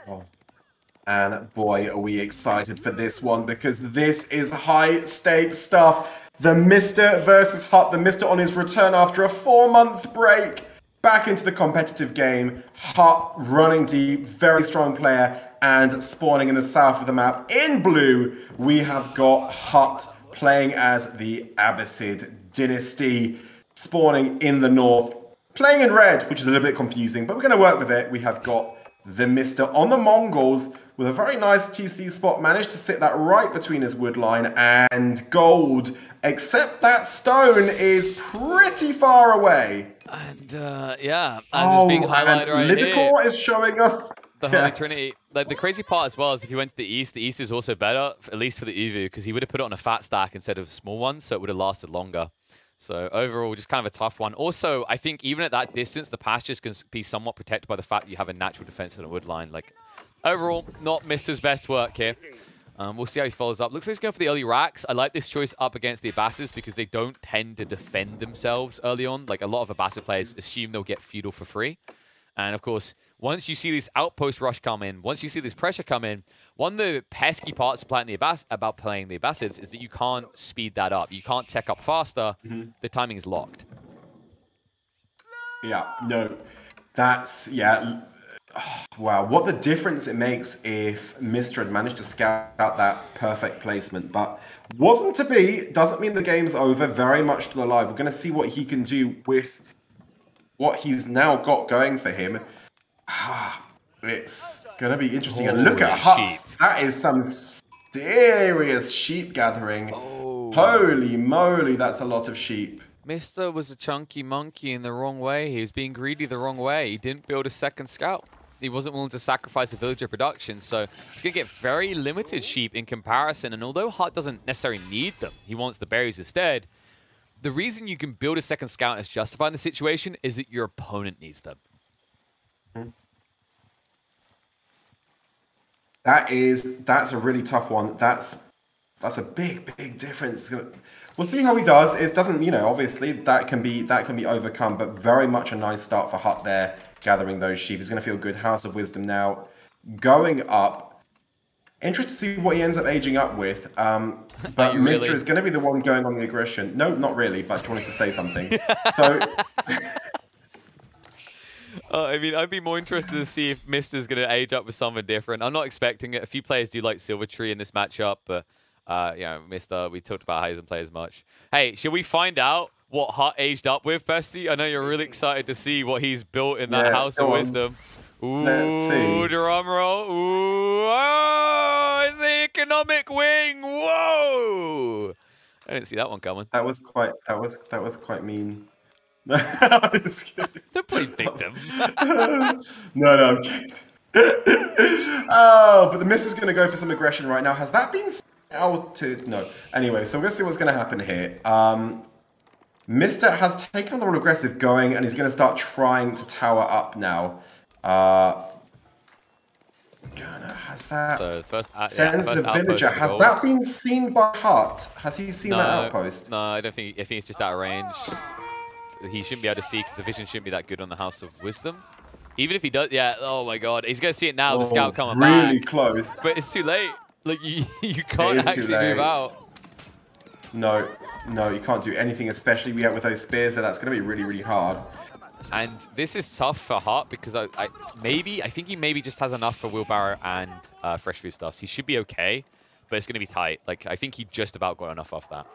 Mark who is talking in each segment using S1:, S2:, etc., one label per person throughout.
S1: Oh. And boy, are we excited for this one because this is high stakes stuff. TheMista versus HuT. TheMista on his return after a 4-month break back into the competitive game. HuT running deep, very strong player, and spawning in the south of the map. In blue, we have got HuT playing as the Abbasid Dynasty, spawning in the north, playing in red, which is a little bit confusing, but we're going to work with it. We have got TheMista on the Mongols with a very nice TC spot, managed to sit that right between his wood line and gold, except that stone is pretty far away.
S2: And yeah, as is being highlighted right
S1: Lidicor
S2: here,
S1: is showing us
S2: the Holy Trinity. Like, the crazy part as well is if he went to the east is also better, at least for the Evu, because he would have put it on a fat stack instead of a small one, so it would have lasted longer. So overall, just kind of a tough one. Also, I think even at that distance, the pastures can be somewhat protected by the fact that you have a natural defense in a wood line. Like, overall, not Mister's best work here. We'll see how he follows up. Looks like he's going for the early racks. I like this choice up against the Abbasids because they don't tend to defend themselves early on. Like, a lot of Abbasid players assume they'll get feudal for free. And of course, once you see this outpost rush come in, once you see this pressure come in, one of the pesky parts about playing the Abbasids is that you can't speed that up. You can't tech up faster. The timing is locked.
S1: Yeah, no, that's, yeah. Wow, what the difference it makes if Mister had managed to scout out that perfect placement, but wasn't to be. Doesn't mean the game's over, very much still alive. We're going to see what he can do with what he's now got going for him. It's going to be interesting. And look at HuT. That is some serious sheep gathering.
S2: Oh.
S1: Holy moly, that's a lot of sheep.
S2: Mister was a chunky monkey in the wrong way. He was being greedy the wrong way. He didn't build a second scout. He wasn't willing to sacrifice a villager production, so he's going to get very limited sheep in comparison. And although HuT doesn't necessarily need them, he wants the berries instead. The reason you can build a second scout as justifying the situation is that your opponent needs them.
S1: That's a really tough one. That's a big difference. We'll see how he does. It doesn't, obviously that can be overcome, but very much a nice start for HuT there, gathering those sheep. He's going to feel good. House of Wisdom now going up. Interested to see what he ends up aging up with. But Mister is going to be the one going on the aggression. No, not really, but I just wanted to say something. So.
S2: I mean, I'd be more interested to see if Mister's going to age up with something different. I'm not expecting it. A few players do like Silver Tree in this matchup, but Mister, we talked about how he doesn't play as much. Hey, should we find out what HuT aged up with, Pesti? I know you're really excited to see what he's built in that House of Wisdom. Ooh,
S1: let's see.
S2: Drum roll. Ooh, oh, it's the economic wing. Whoa! I didn't see that one coming.
S1: That was quite mean.
S2: Don't play victim.
S1: No, I'm kidding. Oh, but the Miss is going to go for some aggression right now. Has that been outed? No. Anyway, so we're going to see what's going to happen here. Mister has taken on the role aggressive going, and he's going to start trying to tower up now. Has that?
S2: So the first,
S1: sends the villager. Has that been seen by HuT? Has he seen that outpost?
S2: No, I don't think. I think it's just out of range. He shouldn't be able to see because the vision shouldn't be that good on the House of Wisdom. Even if he does, yeah. Oh my God, he's gonna see it now. The scout coming back.
S1: Really close.
S2: But it's too late. Like you can't actually move out.
S1: No, you can't do anything, especially with those spears. So that's gonna be really hard.
S2: And this is tough for HuT because I think he maybe just has enough for wheelbarrow and fresh food stuffs. He should be okay, but it's gonna be tight. Like I think he just about got enough off that.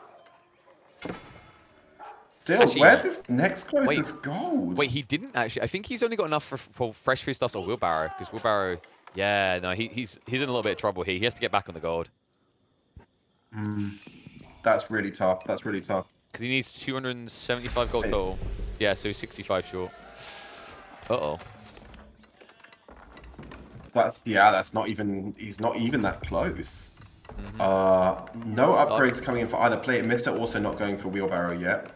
S1: Still, actually, where's his next closest gold?
S2: Wait, he didn't actually. I think he's only got enough for fresh food stuffs or wheelbarrow because wheelbarrow. Yeah, no, he's in a little bit of trouble here. He has to get back on the gold.
S1: That's really tough. That's really tough.
S2: Because he needs 275 gold total. Yeah, so he's 65 short. Uh-oh.
S1: That's not even. He's not even that close. No upgrades coming in for either player. Mister also not going for wheelbarrow yet.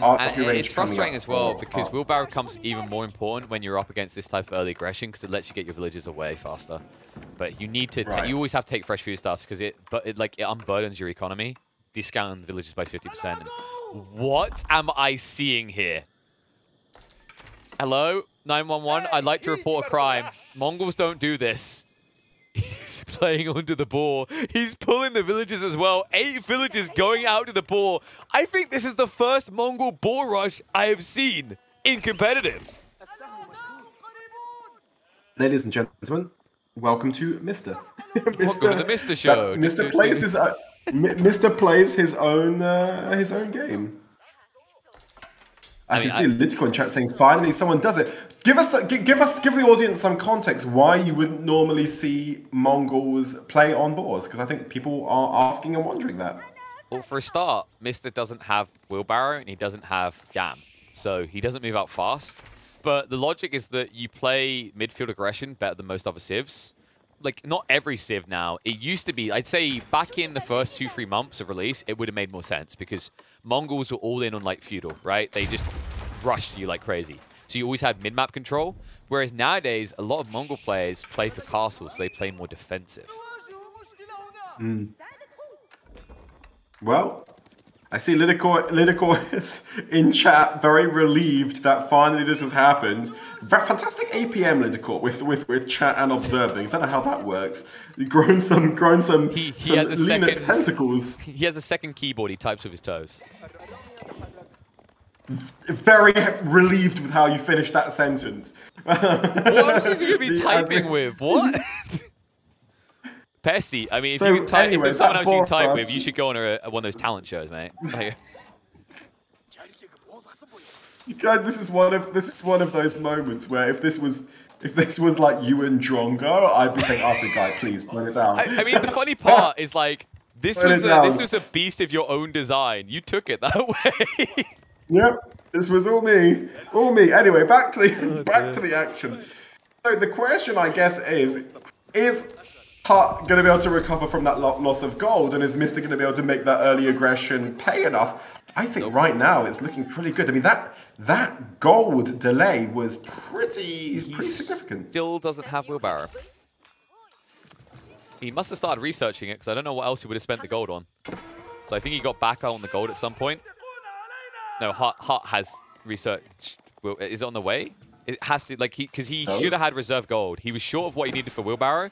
S2: And it's frustrating as well because wheelbarrow becomes even more important when you're up against this type of early aggression because it lets you get your villagers away faster. But you need to you always have to take fresh food stuffs because it unburdens your economy, discounting villages by 50%. And what am I seeing here? Hello, 911. I'd like to report a crime. Mongols don't do this. He's playing onto the boar. He's pulling the villagers as well. 8 villagers going out to the boar. I think this is the first Mongol boar rush I have seen in competitive.
S1: Ladies and gentlemen, welcome to Mr.
S2: Welcome to the Mr. Show.
S1: Mr. plays his Mr. plays his own game. I can see Litico in chat saying, "Finally, someone does it." Give the audience some context why you wouldn't normally see Mongols play on boars, because I think people are asking and wondering that.
S2: Well, for a start, Mr. doesn't have wheelbarrow and he doesn't have Yam, so he doesn't move out fast. But the logic is that you play midfield aggression better than most other civs. Like, not every civ now. It used to be, I'd say back in the first 2-3 months of release, it would have made more sense because Mongols were all in on like feudal, right? They just rushed you like crazy. So you always had mid-map control. Whereas nowadays, a lot of Mongol players play for castles, so they play more defensive.
S1: Well, I see Lidicor is in chat, very relieved that finally this has happened. Fantastic APM, Lidicor, with chat and observing. Don't know how that works. You've grown some
S2: He has a second
S1: tentacles.
S2: He has a second keyboard. He types with his toes.
S1: Very relieved with how you finished that sentence.
S2: What else is he going to be typing with? What? Pesti. I mean, if you can type, if there's someone else you can type with, you should go on one of those talent shows, mate. Like,
S1: God, this is one of those moments where if this was like you and Drongo, I'd be saying, "After guy, please turn it down."
S2: I mean, the funny part is like this was a beast of your own design. You took it that way.
S1: Yep, this was all me. Anyway, back to the action. So the question, I guess, is HuT going to be able to recover from that loss of gold, and is Mr. going to be able to make that early aggression pay enough? I think right now it's looking pretty good. I mean, that gold delay was pretty significant.
S2: Still doesn't have wheelbarrow. He must have started researching it because I don't know what else he would have spent the gold on. So I think he got back out on the gold at some point. No, HuT has research. Is it on the way? It has to, like, because he should have had reserve gold. He was short of what he needed for wheelbarrow.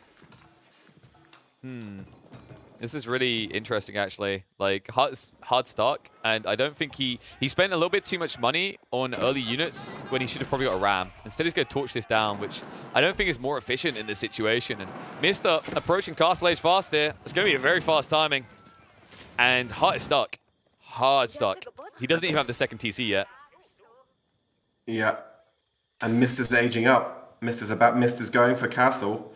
S2: This is really interesting, actually. Like, HuT's hard stuck, and I don't think he spent a little bit too much money on early units when he should have probably got a ram. Instead, he's going to torch this down, which I don't think is more efficient in this situation. And Mr. approaching castle age fast here. It's going to be a very fast timing. And HuT is stuck. Hard stuck. He doesn't even have the second TC yet.
S1: Yeah. And Mister's aging up. Mister's going for castle.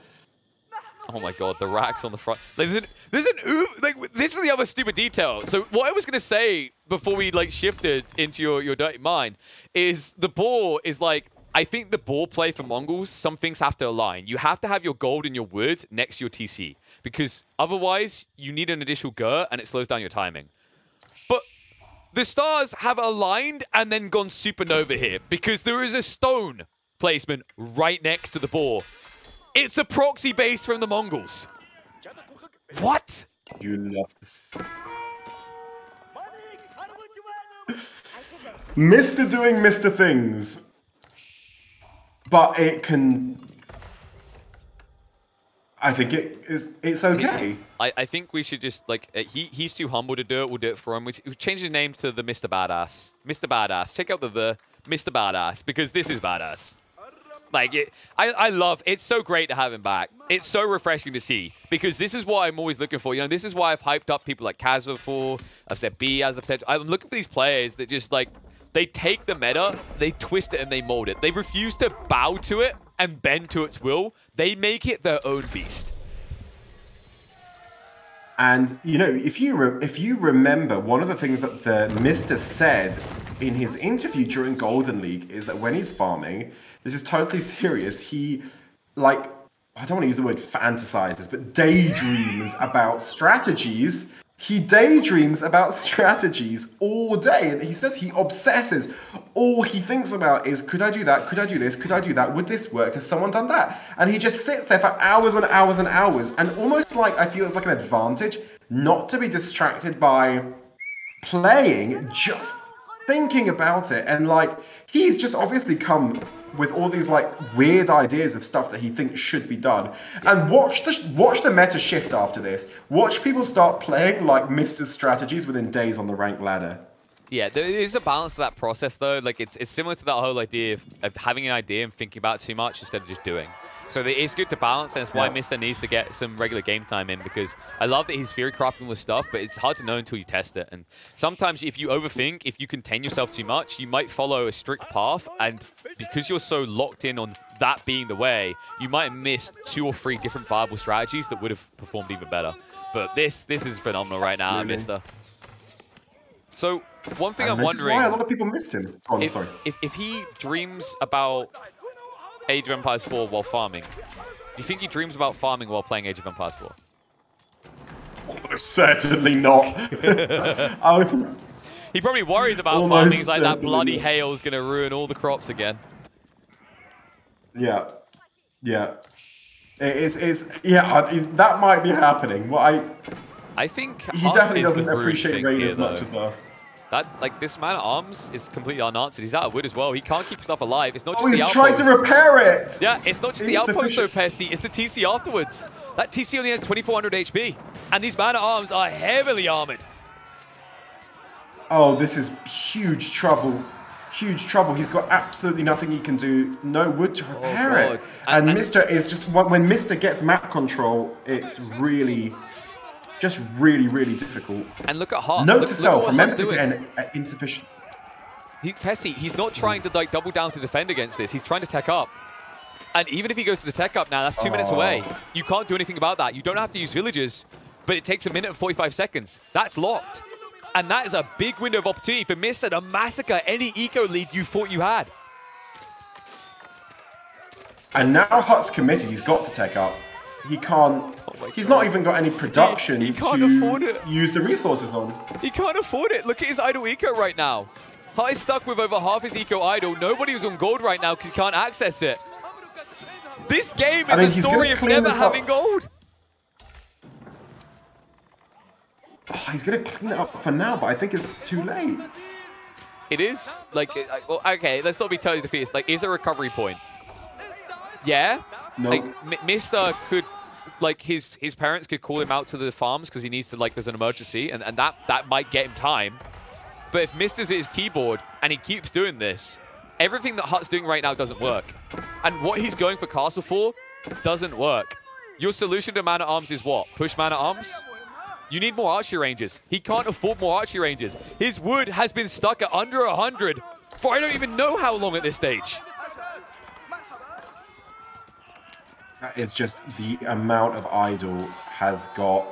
S2: Oh my god, the racks on the front. Like, this is the other stupid detail. So what I was gonna say before we like shifted into your dirty mind is the boar is like, I think the boar play for Mongols, some things have to align. You have to have your gold and your wood next to your TC because otherwise you need an additional gur and it slows down your timing. But the stars have aligned and then gone supernova here because there is a stone placement right next to the boar. It's a proxy base from the Mongols. What?
S1: You love this. Mr. doing Mr. things. But it can... I think it's okay.
S2: I think we should just, like, he's too humble to do it. We'll do it for him. We'll change his name to the Mr. Badass. Mr. Badass. Check out the Mr. Badass because this is badass. Like, I love, it's so great to have him back. It's so refreshing to see because this is what I'm always looking for. You know, this is why I've hyped up people like Kaz before. I've said B as a potential. I'm looking for these players that just, like, they take the meta, they twist it, and they mold it. They refuse to bow to it and bend to its will. They make it their own beast.
S1: And, you know, if you remember, one of the things that the Mr. said in his interview during Golden League is that when he's farming, this is totally serious, he, like, I don't want to use the word fantasizes, but daydreams about strategies. He daydreams about strategies all day. And he says he obsesses. All he thinks about is, could I do that? Could I do this? Could I do that? Would this work? Has someone done that? And he just sits there for hours and hours and hours. And almost like, I feel it's like an advantage not to be distracted by playing, just thinking about it, and like he's just obviously come with all these like weird ideas of stuff that he thinks should be done. And watch the meta shift after this. Watch people start playing like Mister's strategies within days on the rank ladder.
S2: Yeah, there is a balance to that process though. Like it's similar to that whole idea of having an idea and thinking about it too much instead of just doing. So it's good to balance, and it's why Mister needs to get some regular game time in, because I love that he's theory crafting all this stuff, but it's hard to know until you test it. And sometimes if you overthink, if you contain yourself too much, you might follow a strict path, and because you're so locked in on that being the way, you might miss 2 or 3 different viable strategies that would have performed even better. But this is phenomenal right now, really? Mister. So one thing I'm wondering,
S1: this is why a lot of people missed him. Oh, I'm sorry.
S2: If he dreams about Age of Empires 4 while farming, do you think he dreams about farming while playing Age of Empires 4?
S1: Almost certainly not.
S2: He probably worries about farming. He's like, that bloody hail is going to ruin all the crops again.
S1: Yeah. Yeah. That might be happening. Well,
S2: I think
S1: he definitely doesn't appreciate raid as much as us.
S2: This man at arms is completely unanswered. He's out of wood as well. He can't keep stuff alive. It's not just the outpost.
S1: He's trying to repair it!
S2: Yeah, it's not just the outpost though, Pesti. It's the TC afterwards. That TC only has 2400 HP. And these man at arms are heavily armored.
S1: Oh, this is huge trouble. Huge trouble. He's got absolutely nothing he can do. No wood to repair it. And Mister is just... When Mister gets map control, it's really... just really, really difficult.
S2: And look at HuT.
S1: Note to self, remember to get insufficient.
S2: Pesti, he's not trying to like double down to defend against this. He's trying to tech up. And even if he goes to the tech up now, that's 2 minutes away. You can't do anything about that. You don't have to use villagers, but it takes 1 minute and 45 seconds. That's locked. And that is a big window of opportunity for Mister to massacre any eco lead you thought you had.
S1: And now HuT's committed. He's got to tech up. He can't... he's not even got any production
S2: he can't afford it.
S1: Use the resources on.
S2: He can't afford it. Look at his idle eco right now. HuT is stuck with over half his eco idle. Nobody was on gold right now because he can't access it. This game is a story of never having gold.
S1: Oh, he's going to clean it up for now, but I think it's too late.
S2: It is. Like, well, okay, let's not be totally defeatist. Like, is a recovery point? Yeah.
S1: No.
S2: Like, Mister could, like, his parents could call him out to the farms because he needs to, like, there's an emergency, and that might get him time. But if Mister's at his keyboard and he keeps doing this, everything that HuT's doing right now doesn't work. And what he's going for castle for doesn't work. Your solution to man-at-arms is what? Push man-at-arms? You need more archery ranges. He can't afford more archery ranges. His wood has been stuck at under 100 for I don't even know how long at this stage.
S1: That is just the amount of idle has got...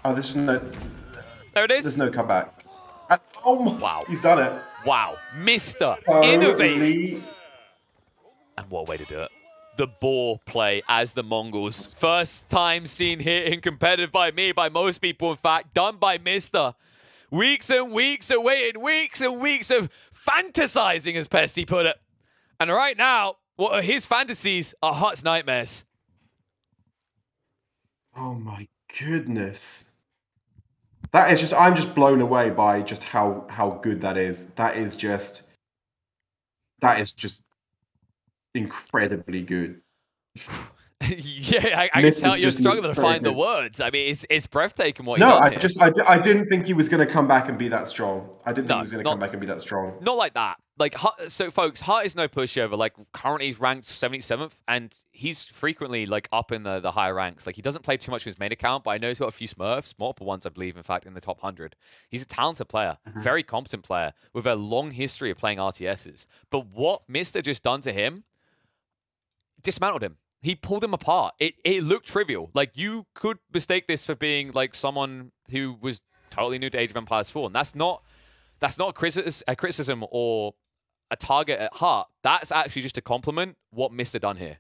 S1: Oh, this is no...
S2: There it is.
S1: There's no comeback. Oh,
S2: wow.
S1: He's done it.
S2: Wow. Mister
S1: Holy...
S2: innovating. And what a way to do it. The ball play as the Mongols. First time seen here in competitive by me, by most people, in fact, done by Mister. Weeks and weeks of waiting, weeks and weeks of fantasizing, as Pesti put it. And right now, what are his fantasies are HuT's nightmares.
S1: Oh my goodness. That is just, I'm just blown away by just how good that is. That is just incredibly good.
S2: Yeah, I can tell you're struggling to find the words. I mean, it's breathtaking what you've done here.
S1: I didn't think he was going to come back and be that strong. I didn't think he was going to come back and be that strong.
S2: Not like that. Like, so folks, HuT is no pushover. Like, currently he's ranked 77th, and he's frequently, like, up in the higher ranks. Like, he doesn't play too much with his main account, but I know he's got a few Smurfs, multiple ones, I believe, in fact, in the top 100. He's a talented player, very competent player, with a long history of playing RTSs. But what Mister just done to him, dismantled him. He pulled him apart. It looked trivial. Like, you could mistake this for being, like, someone who was totally new to Age of Empires 4, and that's not a criticism or a target at HuT. That's actually just a compliment what Mister done here.